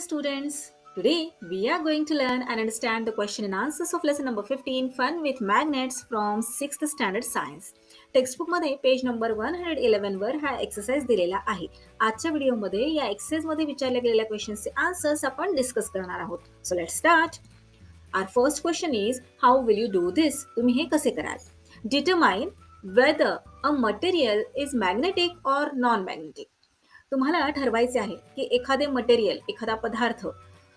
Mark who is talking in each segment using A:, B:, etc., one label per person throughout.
A: students. Today we are going to learn and understand the question and answers of lesson number 15 Fun with Magnets from 6th Standard Science. Textbook मध्ये page number 111 वर हा exercise दिलेला आहे. आजच्या व्हिडिओमध्ये या exercise मध्ये विचारल्या गेलेल्या क्वेश्चन्सचे आन्सर्स आपण डिस्कस करणार आहोत. So let's start. Our first question is, how will you do this? तुम्ही हे कसे कराल? Determine whether a material is magnetic or non-magnetic. तुम्हाला ठरवायचे आहे की एखादे मटेरियल, एखादा पदार्थ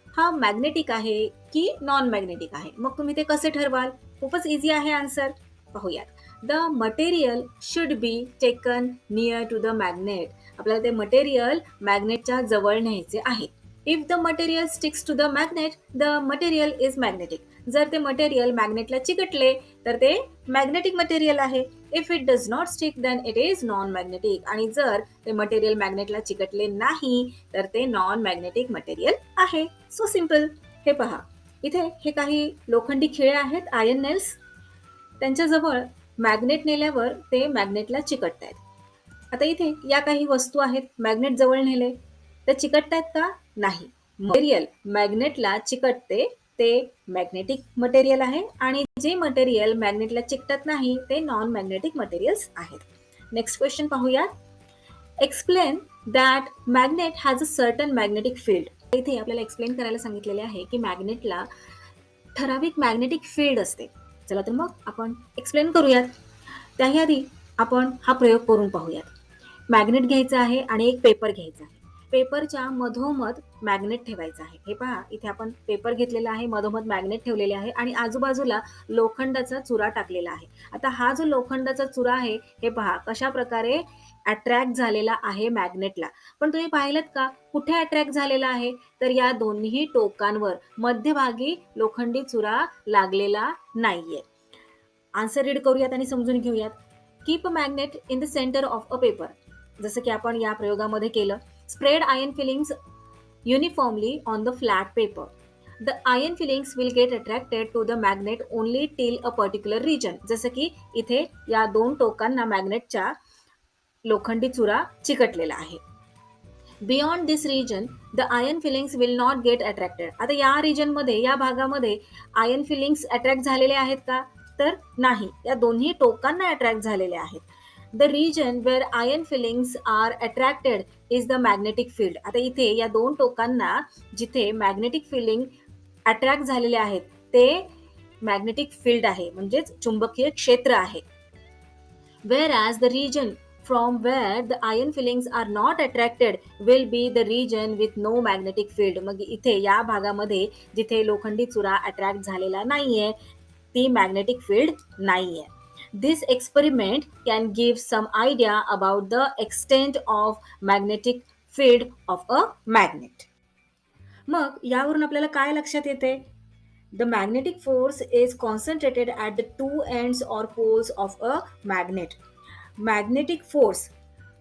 A: हा मॅग्नेटिक आहे की नॉन मॅग्नेटिक आहे. मग तुम्ही ते कसे ठरवाल? खूपच इझी आहे आन्सर. पाहूयात. The material should be taken near to the magnet. आपल्याला ते मटेरियल मॅग्नेटच्या जवळ न्यायचे आहे. If the material sticks to the magnet, the material is magnetic. जर ते मटेरियल मॅग्नेटला चिकटले तर ते मॅग्नेटिक मटेरियल आहे. If it does not stick then it is non magnetic. आणि जर ते मटेरियल मॅग्नेटला चिकटले नाही तर ते नॉन मॅग्नेटिक मटेरियल आहे. So simple. हे पहा, इथे हे काही लोखंडी खिळे आहेत, आयर्न नेल्स. त्यांच्याजवळ मॅग्नेट नेल्यावर ते मॅग्नेटला चिकटत आहेत. आता इथे या काही वस्तू आहेत, मॅग्नेट जवळ नेले तर चिकटतायत का? नाही. मटेरियल मॅग्नेटला चिकटते ते मॅग्नेटिक मटेरियल आहे आणि जे मटेरियल मॅग्नेटला चिकटत नाही ते नॉन मॅग्नेटिक मटेरियल्स आहेत. नेक्स्ट क्वेश्चन पाहूयात. Explain that magnet has a certain magnetic field. इथे आपल्याला एक्सप्लेन करायला सांगितलेले आहे की मॅग्नेटला ठराविक मॅग्नेटिक फील्ड असते. चला तर मग आपण एक्सप्लेन करूयात. त्याआधी आपण हा प्रयोग करून पाहूयात. मॅग्नेट घ्यायचं आहे आणि एक पेपर घ्यायचा आहे. पेपरच्या मधोमध मॅग्नेट ठेवायचं आहे. हे पहा, इथे आपण पेपर घेतलेला आहे, मधोमध मॅग्नेट ठेवलेले आहे आणि आजूबाजूला लोखंडाचा चुरा टाकलेला आहे. आता हा जो लोखंडाचा चुरा आहे हे पहा कशा प्रकारे अट्रॅक्ट झालेला आहे मॅग्नेटला. पण तुम्ही पाहिलं का कुठे अट्रॅक्ट झालेला आहे? तर या दोन्ही टोकांवर मध्यभागी लोखंडी चुरा लागलेला नाहीये. आन्सर रीड करूयात आणि समजून घेऊयात. Keep a magnet in the centre of a paper. जसं की आपण या प्रयोगामध्ये केलं. Spread iron filings uniformly on the flat paper. The iron filings will get attracted to the magnet only till a particular region. जसं की इथे या दोन टोकांना मॅग्नेटच्या लोखंडी चुरा चिकटलेला आहे. Beyond this region the iron filings will not get attracted. आता या रिजनमध्ये, या भागामध्ये आयर्न फिलिंग्स अट्रॅक्ट झालेले आहेत का? तर नाही. या दोन्ही टोकांना अट्रॅक्ट झालेले आहेत. The region where iron filings are attracted is the magnetic field. आता इथे या दोन टोकांना जिथे मॅग्नेटिक फिलिंग अट्रॅक्ट झालेले आहेत ते मॅग्नेटिक फील्ड आहे, म्हणजेच चुंबकीय क्षेत्र आहे. Whereas the region from where the iron fillings are not attracted will be the region with no magnetic field. मग इथे या भागामध्ये जिथे लोखंडी चुरा अट्रॅक्ट झालेला नाहीये ती मॅग्नेटिक फील्ड नाहीये. This experiment can give some idea about the extent of magnetic field of a magnet. मग यावरून आपल्याला काय लक्षात येते? The magnetic force is concentrated at the two ends or poles of a magnet. Magnetic force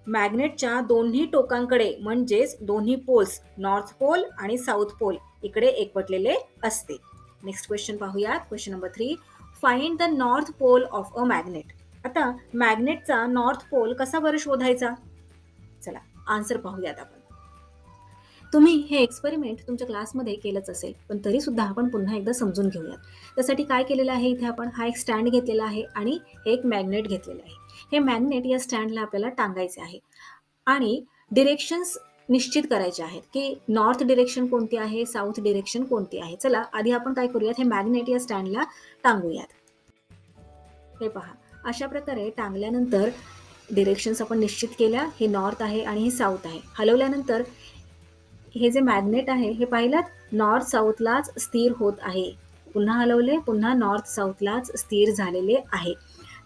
A: मॅग्नेटच्या दोन्ही टोकांकडे म्हणजेच दोन्ही पोल्स, नॉर्थ पोल आणि साऊथ पोल इकडे एकवटलेले असते. नेक्स्ट क्वेश्चन पाहूयात. Question number 3. Find the north pole of a magnet. आता मॅग्नेटचा नॉर्थ पोल कसा बरं शोधायचा? चला आन्सर पाहूयात आपण. तुम्ही हे एक्सपेरिमेंट तुमच्या क्लासमध्ये केलंच असेल, पण तरी सुद्धा आपण पुन्हा एकदा समजून घेऊयात. त्यासाठी काय केलेलं आहे, इथे आपण हा एक स्टँड घेतलेला आहे आणि एक मॅग्नेट घेतलेलं आहे. हे मॅग्नेट या स्टँडला आपल्याला टांगायचे आहे आणि डिरेक्शन्स निश्चित करायचे आहेत की नॉर्थ डिरेक्शन कोणती आहे, साऊथ डिरेक्शन कोणती आहे. चला आधी आपण काय करूयात, हे मॅग्नेट या स्टँडला टांगूयात. हे पहा, अशा प्रकारे टांगल्यानंतर डिरेक्शन्स आपण निश्चित केल्या. हे नॉर्थ आहे आणि हे साऊथ आहे. हलवल्यानंतर हे जे मॅग्नेट आहे हे पाहिलात नॉर्थ साऊथलाच स्थिर होत आहे. पुन्हा हलवले, पुन्हा नॉर्थ साऊथलाच स्थिर झालेले आहे.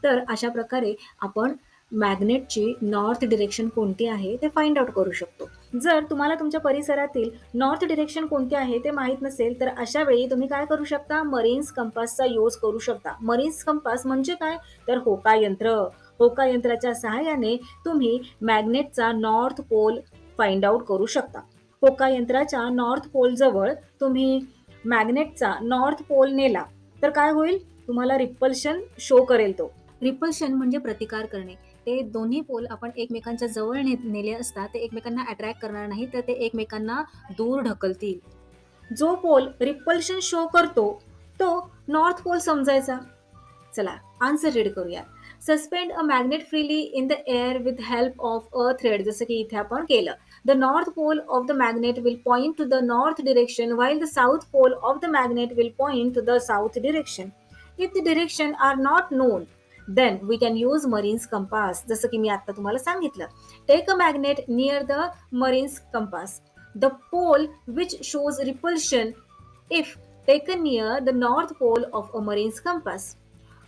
A: तर अशा प्रकारे आपण मॅग्नेटची नॉर्थ डिरेक्शन कोणती आहे ते फाइंड आउट करू शकतो. जर तुम्हाला तुमच्या परिसरातील नॉर्थ डिरेक्शन कोणती आहे ते माहीत नसेल तर अशा वेळी तुम्ही काय करू शकता, मरीन्स कंपासचा यूज करू शकता. मरीन्स कंपास म्हणजे काय, तर होका यंत्र. होका यंत्राच्या सहाय्याने तुम्ही मॅग्नेटचा नॉर्थ पोल फाइंड आउट करू शकता. होका यंत्राच्या नॉर्थ पोल जवळ तुम्ही मॅग्नेटचा नॉर्थ पोल नेला तर काय होईल, तुम्हाला रिपल्शन शो करेल. तो रिपल्शन म्हणजे प्रतिकार करणे. ते दोन्ही पोल आपण एकमेकांच्या जवळ नेले असता ते एकमेकांना अट्रॅक्ट करणार नाही, तर ते एकमेकांना दूर ढकलतील. जो पोल रिपल्शन शो करतो तो नॉर्थ पोल समजायचा. चला आन्सर रीड करूया. Suspend a magnet freely in the air with help of a thread, जसं की इथे आपण केलं. The north pole of the magnet will point to the north direction while the south pole of the magnet will point to the south direction. If the direction are not known then we can use mariners compass, जसं की मी आता तुम्हाला सांगितलं. Take a magnet near the marines compass. The pole which shows repulsion, if taken near the north pole of a marine's compass,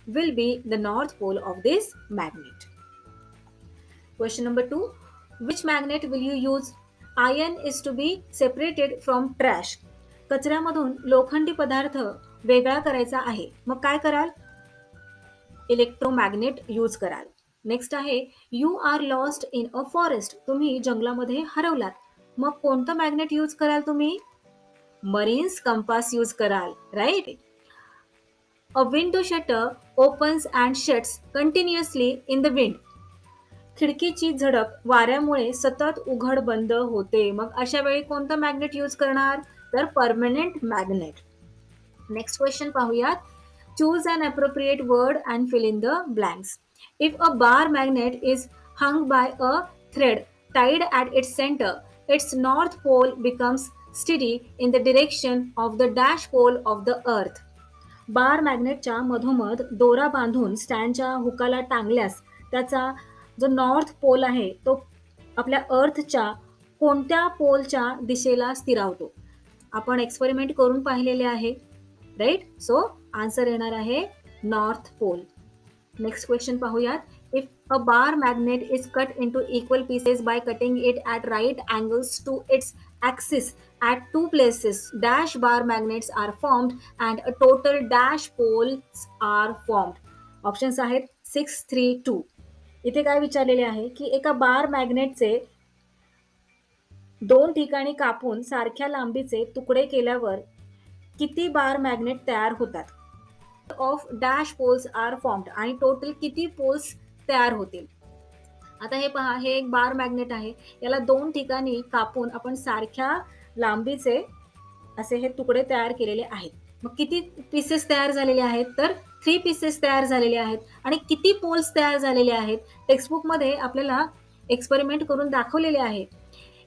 A: will be the north pole of this magnet. Question number 2. Which magnet will you use? Iron is to be separated from trash. कचऱ्यामधून लोखंडी पदार्थ वेगळा करायचा आहे. मग काय कराल? Electromagnet use कराल. नेक्स्ट आहे you are lost in a forest. तुम्ही जंगलामध्ये हरवलात. मग कोणतं मॅग्नेट यूज कराल तुम्ही? मरीन्स कंपास यूज कराल, right. A window shutter opens and shuts continuously in the wind. खिडकीची झडप वाऱ्यामुळे सतत उघड बंद होते. मग अशा वेळी कोणतं मॅग्नेट यूज करणार? तर परमनंट मॅग्नेट. नेक्स्ट क्वेश्चन पाहूयात. Choose an appropriate word and fill in the blanks. If a bar magnet is hung by a thread tied at its center, its north pole becomes steady in the direction of the dash pole of the earth. बार मॅग्नेटच्या मधोमध दोरा बांधून स्टँडच्या हुकाला टांगल्यास त्याचा जो north pole आहे तो आपल्या अर्थच्या कोणत्या पोलच्या दिशेला स्थिरावतो? आपण एक्सपेरिमेंट करून पाहिलेले आहे, राईट. सो आन्सर येणार आहे नॉर्थ पोल. नेक्स्ट क्वेश्चन पाहूयात. If a bar magnet is cut into equal pieces by cutting it at right angles to its axis at two places, dash bar magnets are formed and a total dash poles are formed. Options आहेत 6, 3, 2. इथे काय विचारलेले आहे की एका बार मॅग्नेटचे दोन ठिकाणी कापून सारख्या लांबीचे तुकडे केल्यावर किती बार मॅग्नेट तयार होतात? Of dash poles are formed आणि टोटल किती पोल्स तयार होतील? आता हे पहा, हे एक बार मॅग्नेट आहे. याला दोन ठिकाणी कापून आपण सारख्या लांबीचे असे हे तुकडे तयार केलेले आहेत. मग किती पीसेस तयार झालेले आहेत? तर 3 पीसेस तयार झालेले आहेत. आणि किती पोल्स तयार झालेले आहेत? टेक्स्टबुकमध्ये आपल्याला एक्सपेरिमेंट करून दाखवलेले आहे.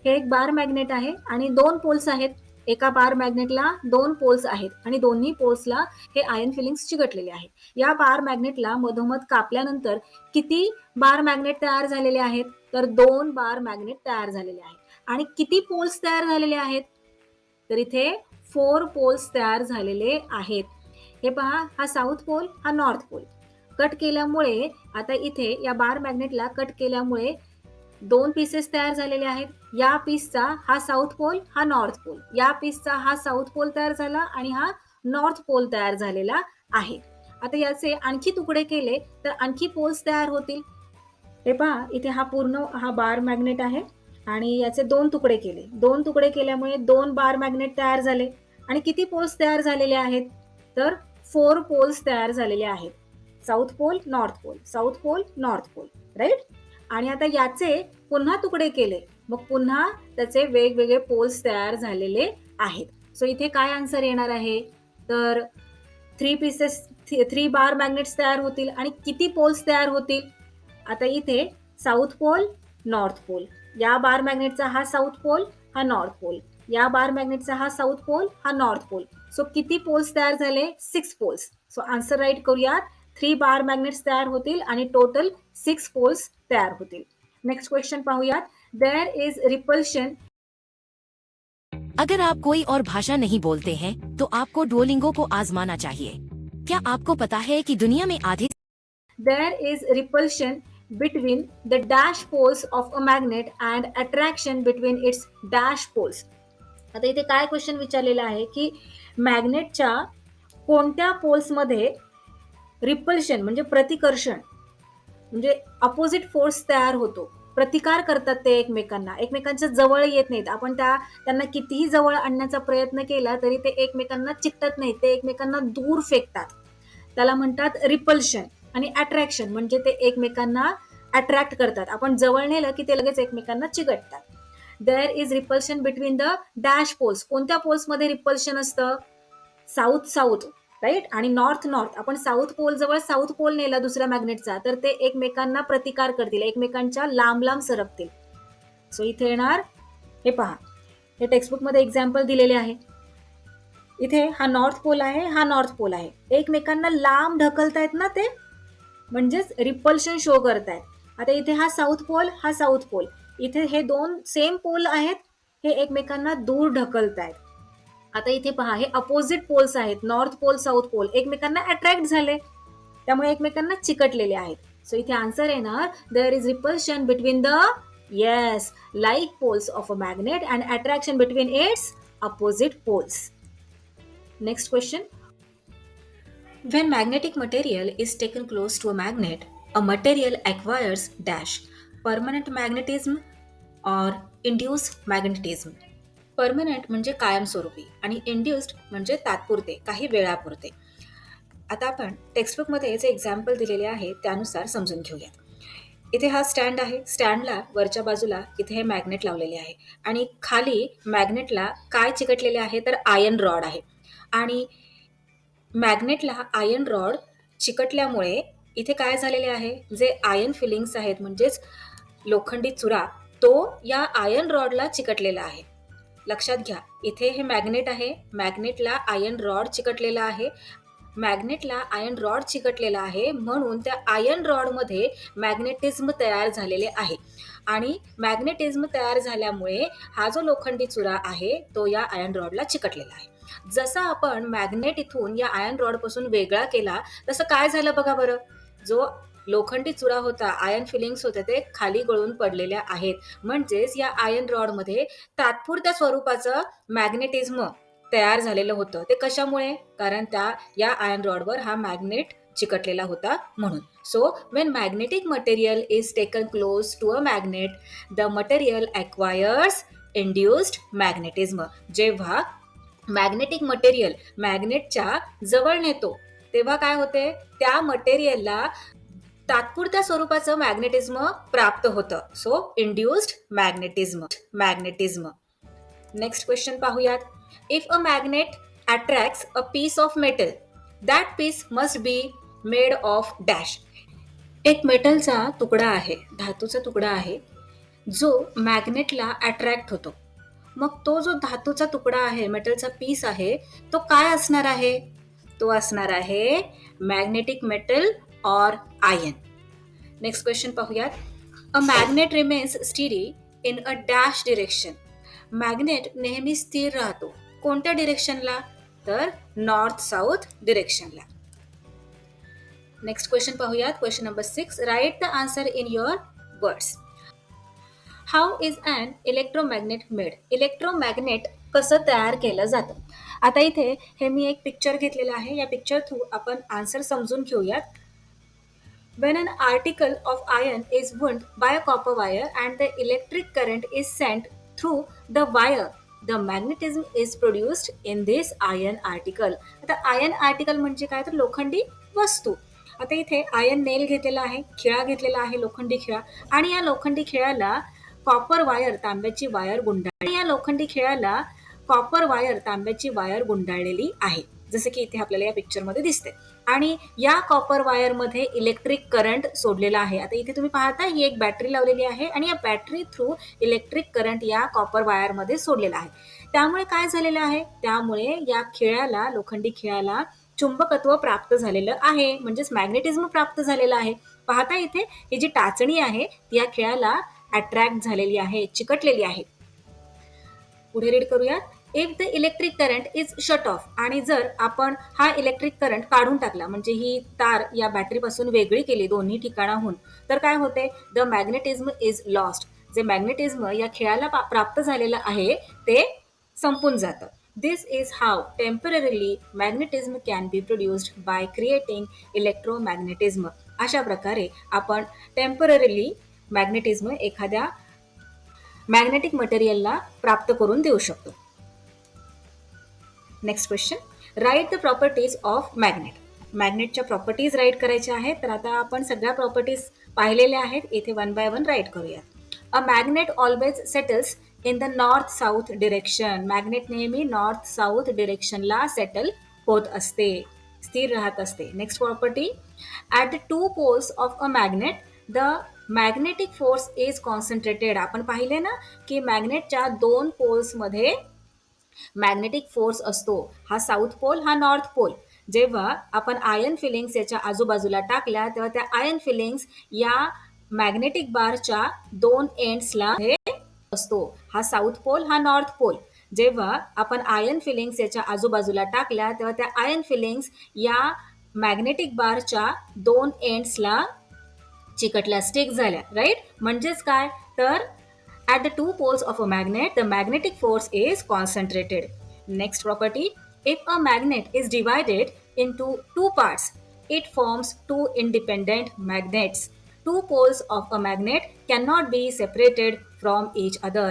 A: हे एक बार मॅग्नेट आहे आणि 2 पोल्स आहेत. एका बार मॅग्नेटला 2 पोल्स आहेत आणि दोन्ही पोल्सला हे आयर्न फिलिंग्स चिकटलेले आहेत. या बार मॅग्नेटला मधोमध कापल्यानंतर किती बार मॅग्नेट तयार झालेले आहेत? तर 2 बार मॅग्नेट तयार झालेले आहेत. आणि किती पोल्स तयार झालेले आहेत? तर इथे 4 पोल्स तयार झालेले आहेत. हे पहा, हा साऊथ पोल, हा नॉर्थ पोल. कट केल्यामुळे आता इथे या बार मॅग्नेटला कट केल्यामुळे 2 पीसेस तयार झालेले आहेत. या पीसचा हा साऊथ पोल, हा नॉर्थ पोल. या पीसचा हा साऊथ पोल तयार झाला आणि हा नॉर्थ पोल तयार झालेला आहे. आता याचे आणखी तुकडे केले तर आणखी पोल्स तयार होतील. हे पहा, इथे हा पूर्ण हा बार मॅग्नेट आहे आणि याचे 2 तुकडे केले. 2 तुकडे केल्यामुळे 2 बार मॅग्नेट तयार झाले. आणि किती पोल्स तयार झालेले आहेत? तर 4 पोल्स तयार झालेले आहेत. South pole, north pole, south pole, north pole, right. आणि आता याचे पुन्हा तुकडे केले, मग पुन्हा त्याचे वेगवेगळे पोल्स तयार झालेले आहेत. सो इथे काय आन्सर येणार आहे? तर 3 बार मॅग्नेट्स तयार होतील आणि किती पोल्स तयार होतील? आता इथे साऊथ पोल, नॉर्थ पोल. या बार मॅग्नेटचा हा साऊथ पोल, हा नॉर्थ पोल. या बार मॅग्नेटचा हा साऊथ पोल, हा नॉर्थ पोल. सो किती पोल्स तयार झाले? 6 पोल्स. सो आन्सर राईट करूयात. 3 बार मॅग्नेट्स तयार होतील आणि टोटल 6 पोल्स तयार होतील. नेक्स्ट क्वेश्चन पाहूयात. There is repulsion.
B: अगर आप कोई और भाषा नहीं बोलते हैं तो आपको डुओलिंगो को आजमाना चाहिए। क्या आपको पता है कि दुनिया में आधे
A: There is repulsion between the dash poles of a magnet and attraction between its dash poles. आता इथे काय क्वेश्चन विचारलेला आहे की मॅग्नेटच्या कोणत्या पोल्समध्ये रिपल्शन म्हणजे प्रतिकर्षण म्हणजे अपोजिट फोर्स तयार होतो, प्रतिकार करतात ते एकमेकांच्या जवळ येत नाहीत. आपण त्यांना कितीही जवळ आणण्याचा प्रयत्न केला तरी ते एकमेकांना चिकटत नाहीत, ते एकमेकांना दूर फेकतात. त्याला म्हणतात रिपल्शन. आणि अट्रॅक्शन म्हणजे ते एकमेकांना अट्रॅक्ट करतात. आपण जवळ नेलं की ते लगेच एकमेकांना चिकटतात. There is repulsion between the dash poles. कोणत्या पोल्समध्ये रिपल्शन असतं? साऊथ साऊथ, राईट, आणि नॉर्थ नॉर्थ. आपण साऊथ पोल जवळ साऊथ पोल नेला दुसऱ्या मॅग्नेटचा तर ते एकमेकांना प्रतिकार करतील, एकमेकांच्या लांब लांब सरकतील. सो इथे येणार, हे पहा, हे टेक्स्टबुकमध्ये एक्झाम्पल दिलेले आहे. इथे हा नॉर्थ पोल आहे, हा नॉर्थ पोल आहे, एकमेकांना लांब ढकलतायत ना ते, म्हणजेच रिपल्शन शो करतायत. आता इथे हा साऊथ पोल, हा साऊथ पोल, इथे हे दोन सेम पोल आहेत, हे एकमेकांना दूर ढकलतायत. आता इथे पहा, हे अपोजिट पोल्स आहेत, नॉर्थ पोल साऊथ पोल, एकमेकांना अट्रॅक्ट झाले, त्यामुळे एकमेकांना चिकटलेले आहेत. सो इथे आन्सर येणार, there is repulsion between the yes like poles of a magnet and attraction between its opposite poles. Next question. When magnetic material is taken close to a magnet, a material acquires dash permanent magnetism or induced magnetism. Permanent म्हणजे कायमस्वरूपी आणि induced म्हणजे तात्पुरते, काही वेळापुरते. आता आपण टेक्स्टबुकमध्ये जे example दिलेले आहे त्यानुसार समजून घेऊयात. इथे हा स्टँड आहे, स्टँडला वरच्या बाजूला इथे हे मॅग्नेट लावलेले आहे आणि खाली मॅग्नेटला काय चिकटलेले आहे तर आयर्न रॉड आहे. आणि मॅग्नेटला आयर्न रॉड चिकटल्यामुळे इथे काय झालेले आहे, जे आयर्न फिलिंग्स आहेत म्हणजेच लोखंडी चुरा, तो या आयर्न रॉडला चिकटलेला आहे. लक्षात घ्या, इथे हे मॅग्नेट आहे, मॅग्नेटला आयर्न रॉड चिकटलेला आहे, मॅग्नेटला आयर्न रॉड चिकटलेला आहे म्हणून त्या आयर्न रॉडमध्ये मॅग्नेटिझम तयार झालेले आहे. आणि मॅग्नेटिझम तयार झाल्यामुळे हा जो लोखंडी चुरा आहे तो या आयर्न रॉडला चिकटलेला आहे. जसा आपण मॅग्नेट इथून या आयर्न रॉडपासून वेगळा केला तसं काय झालं बघा बरं, जो लोखंडी चुरा होता, आयर्न फिलिंग्स होते, ते खाली गळून पडलेल्या आहेत. म्हणजेच या आयर्न रॉडमध्ये तात्पुरत्या स्वरूपाचं मॅग्नेटिझम तयार झालेलं होतं. ते कशामुळे? कारण या आयर्न रॉडवर हा मॅग्नेट चिकटलेला होता म्हणून. So when magnetic material is taken close to a magnet, the material acquires induced magnetism. जेव्हा मॅग्नेटिक मटेरियल मॅग्नेटच्या जवळ नेतो तेव्हा काय होते, त्या मटेरियलला तात्पुरत्या स्वरूपाचं मॅग्नेटिझम प्राप्त होतं. So induced magnetism. Next question पाहूयात. If a magnet attracts a piece of metal, that piece must be made of dash. एक मेटलचा तुकडा आहे, धातूचा तुकडा आहे, जो मॅग्नेटला अट्रॅक्ट होतो. मग तो जो धातूचा तुकडा आहे, मेटलचा पीस आहे, तो काय असणार आहे? तो असणार आहे magnetic metal or iron. Next question पाहूयात. A magnet remains steady in a dash direction. Magnet नेहमी स्थिर राहतो. कोणत्या डिरेक्शनला? तर नॉर्थ साऊथ डिरेक्शनला. नेक्स्ट क्वेश्चन पाहूयात. Question number 6. Write the answer in your words. How is an electromagnet made? Electromagnet कसं तयार केलं जातं? आता इथे हे मी एक पिक्चर घेतलेलं आहे, या पिक्चर थ्रू आपण आन्सर समजून घेऊयात. When an article of iron is wound by a copper wire and the electric current is sent through the wire, the magnetism is produced in this iron article. आता iron article म्हणजे काय तर लोखंडी वस्तू. आता इथे आयर्न नेल घेतलेला आहे, खिळा घेतलेला आहे, लोखंडी खिळा, आणि या लोखंडी खिळ्याला कॉपर वायर, तांब्याची वायर गुंडाळली, या लोखंडी खिळ्याला कॉपर वायर, तांब्याची वायर गुंडाळलेली आहे, जसं की इथे आपल्याला या पिक्चरमध्ये दिसते. आणि या कॉपर वायरमध्ये इलेक्ट्रिक करंट सोडलेला आहे. आता इथे तुम्ही पाहता ही एक बॅटरी लावलेली आहे आणि या बॅटरी थ्रू इलेक्ट्रिक करंट या कॉपर वायरमध्ये सोडलेला आहे. त्यामुळे काय झालेलं आहे, त्यामुळे या खिळ्याला, लोखंडी खिळ्याला चुंबकत्व प्राप्त झालेलं आहे, म्हणजेच मॅग्नेटिझम प्राप्त झालेलं आहे. पाहता इथे ही जी टाचणी आहे ती या खिळ्याला अट्रॅक्ट झालेली आहे, चिकटलेली आहे. पुढे रीड करूयात. If the electric current is shut off, आणि जर आपण हा इलेक्ट्रिक करंट काढून टाकला, म्हणजे ही तार या बॅटरीपासून वेगळी केली दोन्ही ठिकाणाहून, तर काय होते, द मॅग्नेटिझम इज लॉस्ट. जे मॅग्नेटिझम या खेळाला प्राप्त झालेलं आहे ते संपून जातं. This is how temporarily magnetism can be produced by creating electromagnetism. अशा प्रकारे आपण टेम्पररीली मॅग्नेटिझम एखाद्या मॅग्नेटिक मटेरियलला प्राप्त करून देऊ शकतो. Next question. Write the properties of magnet. मॅग्नेटच्या प्रॉपर्टीज राईट करायच्या आहेत. तर आता आपण सगळ्या प्रॉपर्टीज पाहिलेल्या आहेत. इथे वन बाय वन राईट करूया. A magnet always settles in the north south direction. Magnet नेहमी नॉर्थ साऊथ डिरेक्शनला सेटल होत असते, स्थिर राहत असते. Next property, at the two poles of a magnet the magnetic force is concentrated. आपण पाहिले ना की मॅग्नेटच्या दोन पोल्समध्ये मॅग्नेटिक फोर्स असतो. हा साऊथ पोल, हा नॉर्थ पोल. जेव्हा आपण आयर्न फिलिंग्स याच्या आजूबाजूला टाकल्या तेव्हा त्या आयर्न फिलिंग्स या मॅग्नेटिक बारच्या दोन एंड्सला असतो. हा साऊथ पोल, हा नॉर्थ पोल. जेव्हा आपण आयर्न फिलिंग्स याच्या आजूबाजूला टाकल्या तेव्हा त्या आयर्न फिलिंग्स या मॅग्नेटिक बारच्या दोन एंड्सला चिकटल्या, स्टिक झाल्या, राईट. म्हणजेच काय तर at the two poles of a magnet, the magnetic force is concentrated. Next property, if a magnet is divided into two parts, it forms two independent magnets. Two poles of a magnet cannot be separated from each other.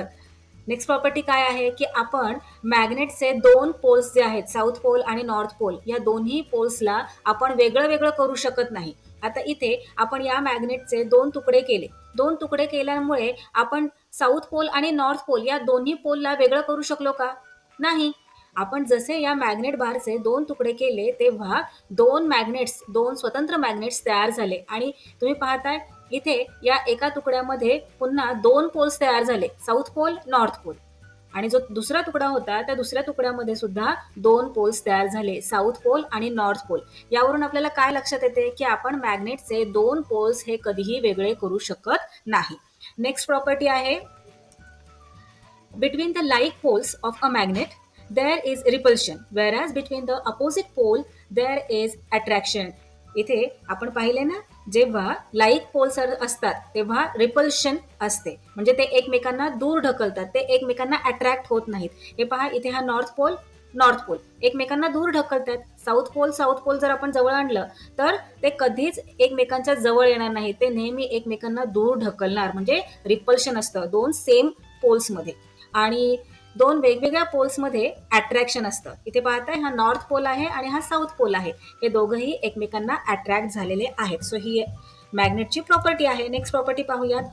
A: Next property काय आहे की आपण मॅग्नेटचे दोन poles जे आहेत, south pole आणि north pole, या दोन्ही पोल्सला आपण वेगळं वेगळं करू शकत नाही. आता इथे आपण या मॅग्नेटचे दोन तुकडे केले. दोन तुकडे केल्यामुळे आपण साऊथ पोल आणि नॉर्थ पोल या दोन्ही पोलला वेगळं करू शकलो का? नाही. आपण जसे या मॅग्नेट बारचे दोन तुकडे केले तेव्हा दोन स्वतंत्र मॅग्नेट्स तयार झाले आणि तुम्ही पाहताय इथे या एका तुकड्यामध्ये पुन्हा दोन पोल्स तयार झाले, साऊथ पोल, नॉर्थ पोल. आणि जो दुसरा तुकडा होता त्या दुसऱ्या तुकड्यामध्ये सुद्धा दोन पोल्स तयार झाले, साऊथ पोल आणि नॉर्थ पोल. यावरून आपल्याला काय लक्षात येते की आपण मॅग्नेटचे दोन पोल्स हे कधीही वेगळे करू शकत नाही. नेक्स्ट प्रॉपर्टी आहे, between the like poles of a magnet there is repulsion, whereas between the opposite pole there is attraction. इथे आपण पाहिले ना, जेव्हा लाईक पोल्स असतात तेव्हा रिपल्शन असते, म्हणजे ते एकमेकांना दूर ढकलतात, ते एकमेकांना अट्रॅक्ट होत नाहीत. हे पहा, इथे हा नॉर्थ पोल एकमेकांना दूर ढकलतात. साऊथ पोल जर आपण जवळ आणलं तर ते कधीच एकमेकांच्या जवळ येणार नाही, ते नेहमी एकमेकांना दूर ढकलणार, म्हणजे रिपल्शन असतं दोन सेम पोल्समध्ये. आणि दोन वेगवेगळ्या पोल्समध्ये अट्रॅक्शन असतं. इथे पाहताय हा नॉर्थ पोल आहे आणि हा साऊथ पोल आहे, हे दोघंही एकमेकांना अट्रॅक्ट झालेले आहेत. सो ही मॅग्नेटची प्रॉपर्टी आहे. नेक्स्ट प्रॉपर्टी पाहूयात,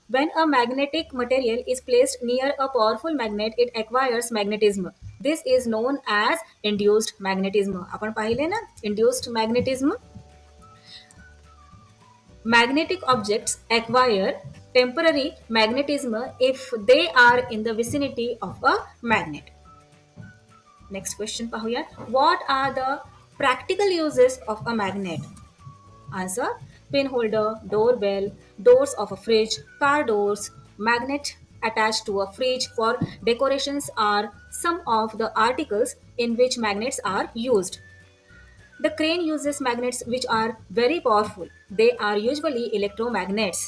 A: when a magnetic material is placed near a powerful magnet it acquires magnetism. This is known as induced magnetism. आपण पाहिले ना induced magnetism. Magnetic objects acquire temporary magnetism if they are in the vicinity of a magnet. Next question पाहूयात, what are the practical uses of a magnet? Answer, pin holder, doorbell, doors of a fridge, car doors. Magnet attached to a fridge for decorations are some of the articles in which magnets are used. The crane uses magnets which are very powerful. They are usually electromagnets.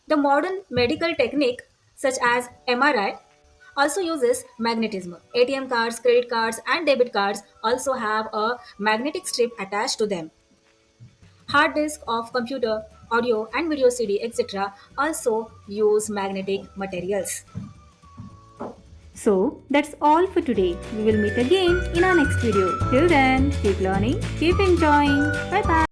A: The modern medical technique such as MRI also uses magnetism. ATM cards, credit cards and debit cards also have a magnetic strip attached to them. Hard disk of computer, audio and video CD, etc. also use magnetic materials. So that's all for today. We will meet again in our next video. Till then, keep learning, keep enjoying. Bye bye.